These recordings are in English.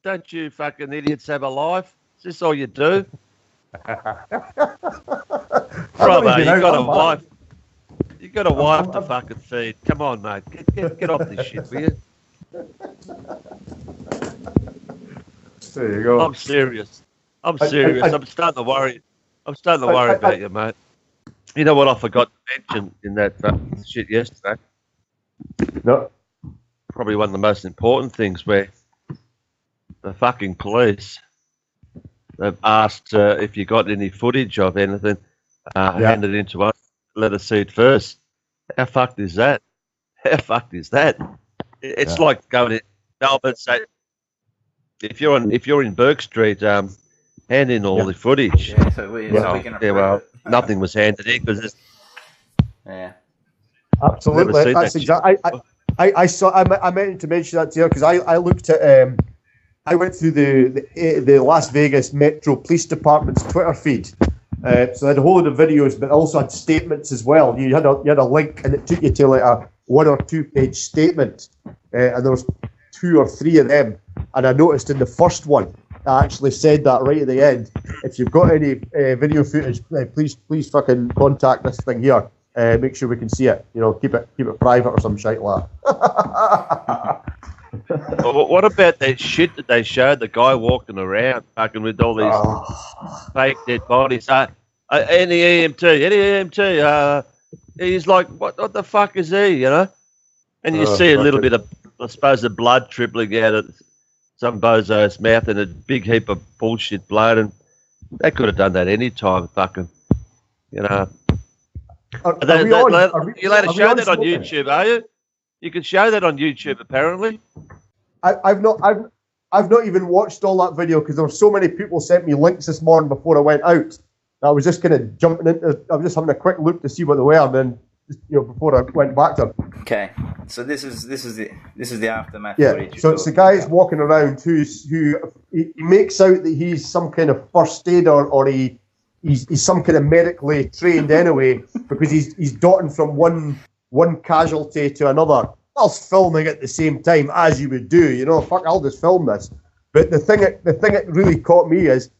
Don't you fucking idiots have a life? Is this all you do? Robbo, you got a wife. You got a wife to fucking feed. Come on, mate. Get off this shit, will you? There you go. I'm serious. I'm starting to worry. I'm starting to worry about you, mate. You know what I forgot to mention in that shit yesterday? No. Probably one of the most important things where the fucking police have asked if you got any footage of anything, hand it in to us, let us see it first. How fucked is that? How fucked is that? It's like going in Melbourne, say, if you're in Burke Street, hand in all the footage. Yeah, so we can approve it. Nothing was handed in because absolutely. That's exactly. I saw. I meant to mention that to you because I looked at. I went through the Las Vegas Metro Police Department's Twitter feed. So they had a whole load of videos, but also had statements as well. You had a link, and it took you to like a 1 or 2 page statement, and there was 2 or 3 of them. And I noticed in the first one, I actually said that right at the end. If you've got any video footage, please fucking contact this thing here. Make sure we can see it. You know, keep it private or some shit like that. What about that shit that they showed? The guy walking around, fucking with all these fake dead bodies. Any EMT. He's like, what the fuck is he? You know? And you see a little bit of, I suppose, the blood trickling out of some bozo's mouth and a big heap of bullshit blood. And they could have done that any time, fucking. You know. You're allowed to show that on YouTube, are you? You can show that on YouTube, apparently. I've not even watched all that video because there were so many people sent me links this morning before I went out. I was just kind of jumping into. I was just having a quick look to see what they were, and then before I went back to them. Okay, so this is the aftermath. Yeah, so it's the guy who's walking around who he makes out that he's some kind of first aider or he's some kind of medically trained anyway because he's dotting from one casualty to another whilst filming at the same time as you would do. You know, fuck, I'll just film this. But the thing that really caught me is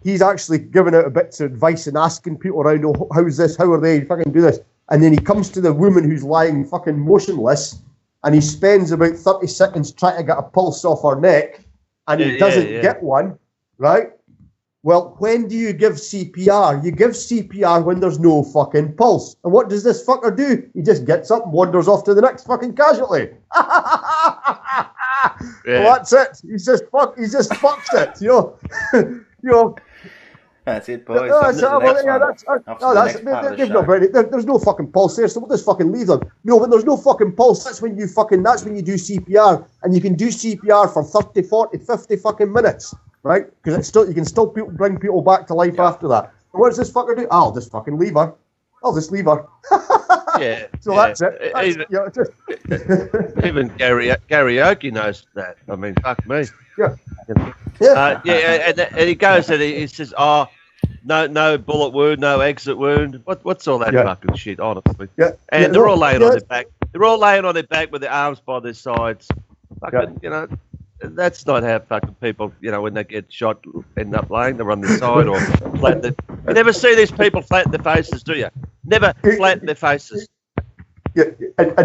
he's actually giving out a bit of advice and asking people around, oh, how's this? How are they? Fucking do this. And then he comes to the woman who's lying fucking motionless and he spends about 30 seconds trying to get a pulse off her neck and he doesn't get one, right? Well, when do you give CPR? You give CPR when there's no fucking pulse. And what does this fucker do? He just gets up and wanders off to the next fucking casualty. Well, that's it. He's just fucked it, you know. That's it, boys. There's no fucking pulse there, so we'll just fucking leave them. No, but there's no fucking pulse. That's when you do CPR, and you can do CPR for 30, 40, 50 fucking minutes, right? Because you can still bring people back to life after that. And what does this fucker do? I'll just fucking leave her. Yeah. So that's it. Even karaoke knows that. I mean, fuck me. Yeah. And he goes and he says, "Oh, no bullet wound, no exit wound. What's all that fucking shit?" Honestly. Yeah. And they're all laying on their back. They're all laying on their back with their arms by their sides. Fucking, you know, that's not how fucking people, you know, when they get shot, end up laying. They're on their side or flatten. You never see these people flatten their faces, do you? Never flatten their faces. Yeah, and I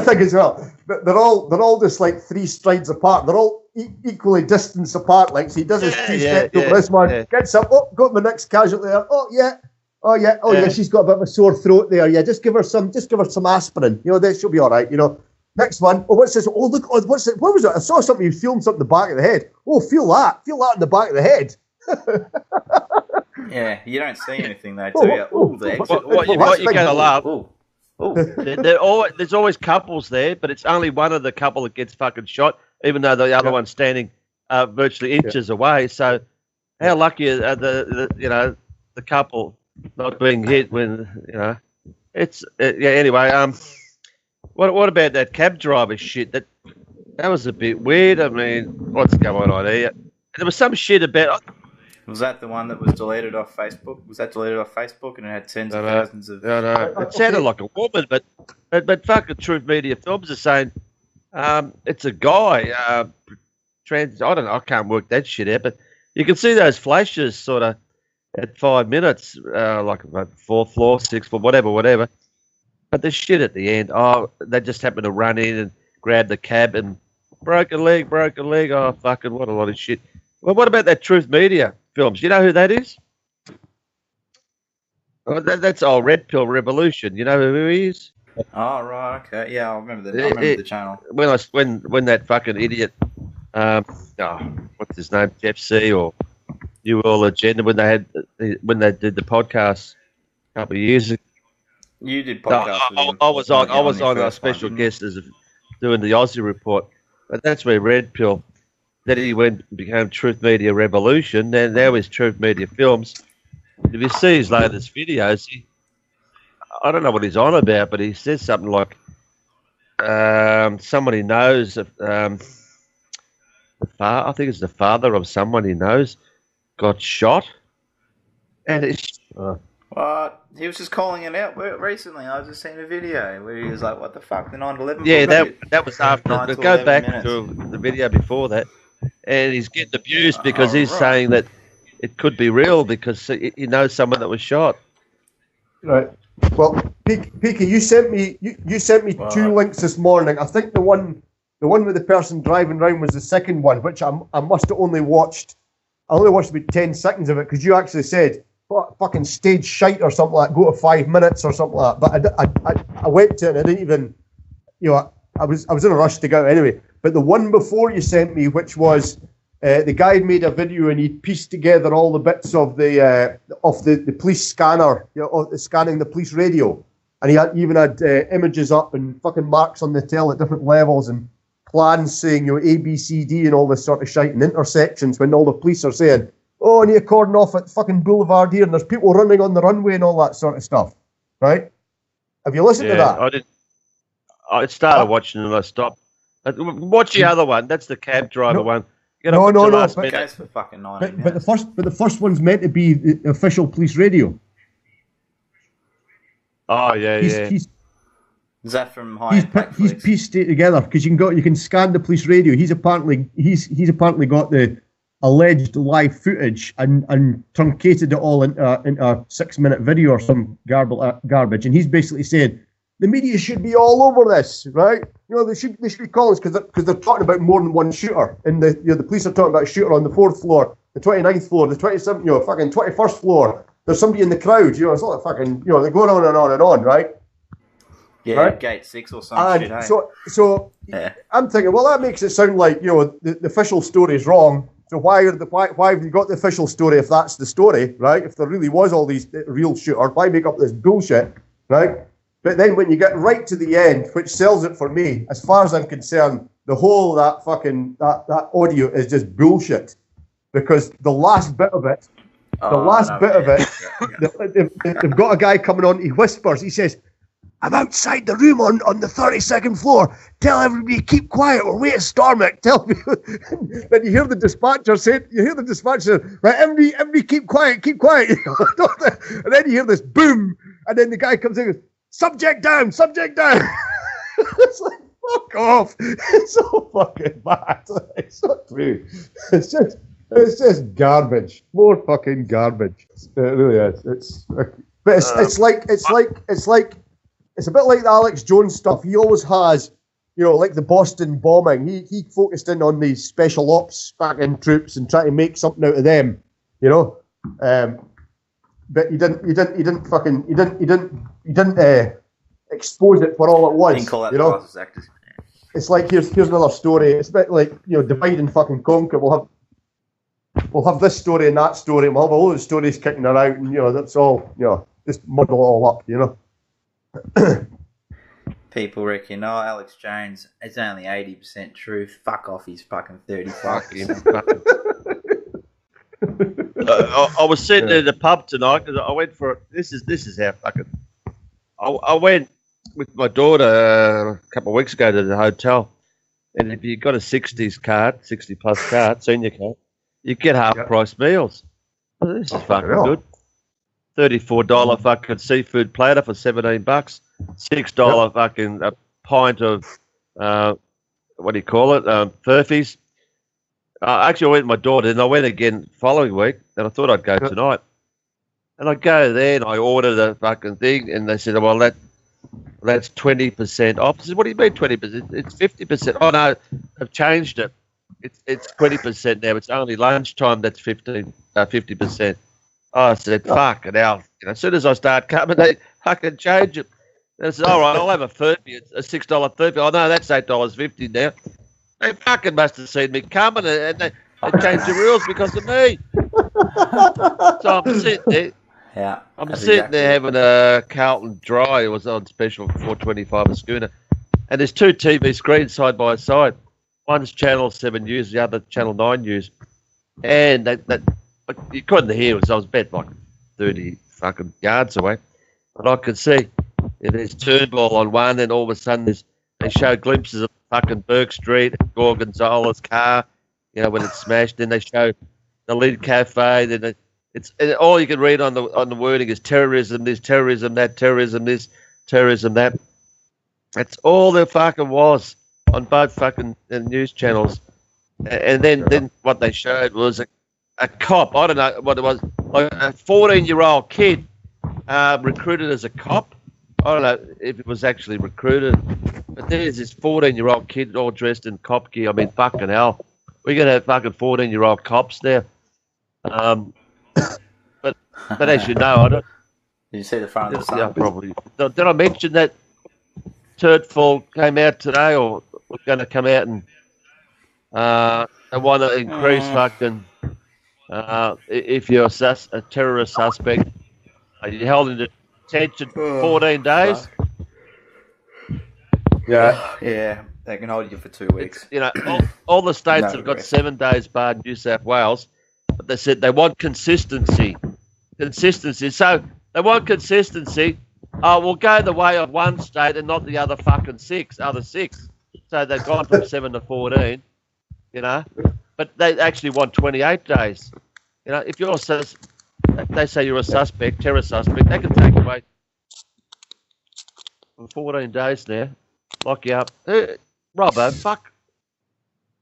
think as well, they're all just like 3 strides apart. They're all equally distanced apart. Like, so he does his 2 steps over this one, gets up, got my next casualty there. Oh yeah, she's got a bit of a sore throat there. Yeah, just give her some aspirin. You know, she'll be all right. You know, next one. Oh, what's this? Oh, look, what's it? What was it? I saw something. You feeling something in the back of the head. Oh, feel that in the back of the head. Yeah, you don't see anything though, do you? The exit. What you're going to love. There's always couples there, but it's only one of the couple that gets fucking shot, even though the other one's standing virtually inches away. So, how lucky are the couple not being hit when it's Anyway, what about that cab driver shit? That was a bit weird. I mean, what's going on here? There was some shit about. Was that the one that was deleted off Facebook? Was that deleted off Facebook and it had tens of thousands of... No. It sounded like a woman, but fucking Truth Media Films are saying it's a guy I don't know. I can't work that shit out, but you can see those flashes sort of at 5 minutes, like about 4th floor, 6th floor, whatever. But the shit at the end, they just happened to run in and grab the cab and broke a leg. Oh, fucking what a lot of shit. Well, what about that Truth Media films? You know who that is? Oh, that's Red Pill Revolution. You know who he is? Oh, right, okay. Yeah, I remember the channel. When that fucking idiot, what's his name, Jeff C. or New World Agenda, when they did the podcast a couple of years ago. You did podcast with him. I was on a special guest as doing the Aussie report, but that's where Red Pill. Then he went and became Truth Media Revolution, and now he's Truth Media Films. If you see his latest videos, I don't know what he's on about, but he says something like, somebody knows, I think it's the father of someone he knows, got shot. And it's... What? He was just calling it out recently. I was just seeing a video where he was like, what the fuck, the 9/11? Yeah, that was after. But go back to the video before that, and he's getting abused because he's saying that it could be real because he knows someone that was shot. Right. Well, Peekay, you sent me two links this morning. I think the one with the person driving around was the second one, which I must have only watched. I only watched about 10 seconds of it because you actually said fucking stage shite or something like go to 5 minutes or something like that. But I went to it and I didn't even, I was in a rush to go anyway. But the one before you sent me, which was the guy had made a video and he pieced together all the bits of the police scanner, scanning the police radio, and he even had images up and fucking marks on the tail at different levels and plans saying A, B, C, D and all this sort of shite and intersections when all the police are saying, oh, I need a cordon off at fucking Boulevard here and there's people running on the runway and all that sort of stuff, right? Have you listened to that? I did. I started watching and I stopped. Watch the other one. That's the cab driver one. No. But, for fucking 90 but the first one's meant to be the official police radio. Oh yeah, Is that from High Impact? He's pieced it together because you can scan the police radio. He's apparently got the alleged live footage and truncated it all into a 6-minute video or some garbage. And he's basically saying the media should be all over this, right? They should be calling us because they're talking about more than one shooter. And the police are talking about a shooter on the 4th floor, the 29th floor, the 27th, fucking 21st floor. There's somebody in the crowd, it's not like fucking, they're going on and on and on, right? Yeah, right? Gate 6 or some shit, hey? So yeah. I'm thinking, well, that makes it sound like, the official story is wrong. So why have you got the official story if that's the story, right? If there really was all these real shooters, why make up this bullshit, right? But then when you get right to the end, which sells it for me, as far as I'm concerned, the whole of that audio is just bullshit. Because the last bit of it, they've got a guy coming on, he whispers, he says, I'm outside the room on the 32nd floor. Tell everybody keep quiet. We're waiting Stormick. Tell me. Then you hear the dispatcher say, right, everybody keep quiet. And then you hear this boom. And then the guy comes in and goes, subject down. It's like, fuck off. It's so fucking bad. It's not true. It's just garbage. More fucking garbage. It really is. It's a bit like the Alex Jones stuff. He always has, like the Boston bombing. He focused in on these special ops fucking troops and try to make something out of them, But he didn't expose it for all it was. Didn't call that the classes actors. It's like here's another story. It's a bit like divide and fucking conquer. We'll have this story and that story. And we'll have all those stories kicking around, and that's all. Just muddle it all up, People reckon, Alex Jones, it's only 80% truth. Fuck off, he's fucking 35%. I was sitting in the pub tonight because I went for this is how fucking. I went with my daughter a couple of weeks ago to the hotel, and if you got a 60s card, 60+ card, senior card, you get half price meals. Oh, this is fucking good. $34 fucking seafood platter for $17. $6 fucking a pint of what do you call it? Furfies. Actually, I went with my daughter, and I went again following week, and I thought I'd go tonight. And I go there, and I order the fucking thing, and they said, well, that's 20% off. I said, what do you mean 20%? It's 50%. Oh, no, I've changed it. It's 20% now. It's only lunchtime that's 50%. I said, fucking hell. As soon as I start coming, they fucking change it. And I said, all right, I'll have a Furby. It's a $6 Furby. Oh, no, that's $8.50 now. They fucking must have seen me coming, and they changed the rules because of me. So I'm sitting there. Yeah, I'm sitting there having a Carlton Dry. It was on special for $4.25 a schooner. And there's two TV screens side by side. One's Channel 7 News, the other Channel 9 News. And you couldn't hear it. I was about like 30 fucking yards away. But I could see there's Turnbull on one, and all of a sudden they show glimpses of fucking Burke Street, Gorgonzola's car, when it's smashed. Then they show the Lid Cafe. Then and all you can read on the wording is terrorism, this, terrorism, that, terrorism, this, terrorism, that. That's all there fucking was on both fucking news channels. And then what they showed was a cop. I don't know what it was, like a 14-year-old kid recruited as a cop. I don't know if it was actually recruited, but there's this 14-year-old kid all dressed in cop gear. I mean, fucking hell, we're gonna have fucking 14-year-old cops there. But as you know, I don't. Did you see the front of the Sun? Yeah, probably. Did I mention that Turdfall came out today, or was going to come out and they want to increase fucking if you're a terrorist suspect, you're held in detention 14 days. Yeah, they can hold you for 2 weeks. All the states have got 7 days barred New South Wales, but they said they want consistency. So they want consistency. We'll go the way of one state and not the other fucking other six. So they've gone from 7 to 14, But they actually want 28 days. If they say you're a suspect, terror suspect, they can take away for 14 days now, lock you up. Robbo, fuck.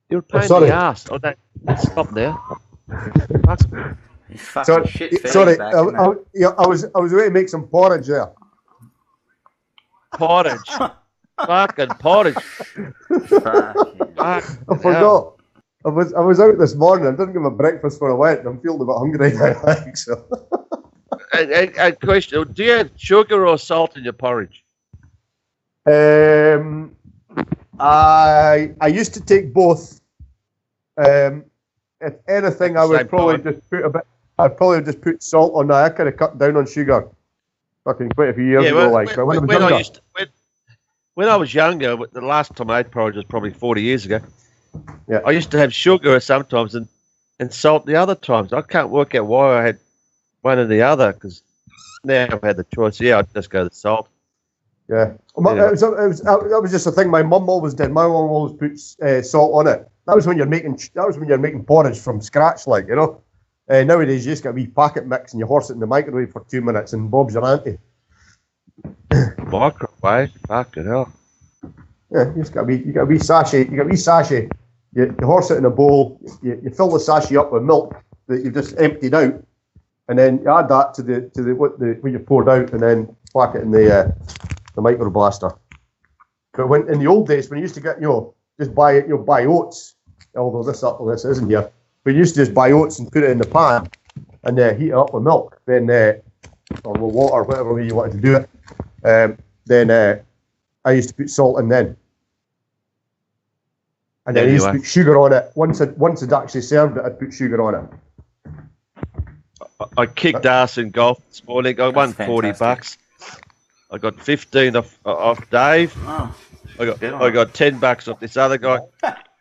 You're a pain in the ass. Oh, no, stop now. Fuck. Sorry, I was ready to make some porridge there. Porridge. Fucking porridge. I forgot. I was out this morning. I didn't get my breakfast when I went, and I'm feeling a bit hungry now. I think so. A question: do you have sugar or salt in your porridge? I used to take both. If anything, I would probably just put a bit. I'd probably just put salt on that. I kind of cut down on sugar. Fucking quite a few years ago, when I was younger, the last time I ate porridge was probably 40 years ago. Yeah, I used to have sugar sometimes and salt the other times. I can't work out why I had one or the other, because now I've had the choice. Yeah, I'd just go with salt. Yeah, that was just a thing my mum always did. My mum always put salt on it. That was when you're making porridge from scratch, nowadays you just get a wee packet mix and you horse it in the microwave for 2 minutes and Bob's your auntie. Microwave, fucking hell. Yeah, you got a wee sachet. You horse it in a bowl. You fill the sachet up with milk that you've just emptied out, and then you add that to what you poured out, and then whack it in the microblaster. But when in the old days, when you used to get just buy oats, although this isn't here, but you used to just buy oats and put it in the pan and heat it up with milk, then or with water, whatever way you wanted to do it. Then I used to put salt in then. And then I used to put sugar on it. Once I'd actually served it, I'd put sugar on it. I kicked ass in golf this morning. I won $40. I got 15 off Dave. Oh, I got $10 off this other guy.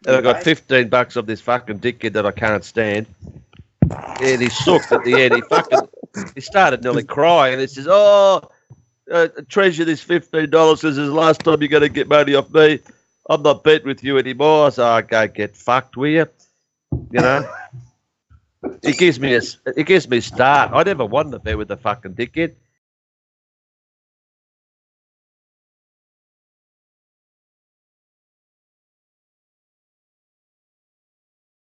And I got $15 off this fucking dickhead that I can't stand. And he sucked at the end. He started nearly crying. And he says, treasure this $15 because this is the last time you're going to get money off me. I'm not betting with you anymore. So I go get fucked with you. It gives me a start. I never won the bet with the fucking dickhead.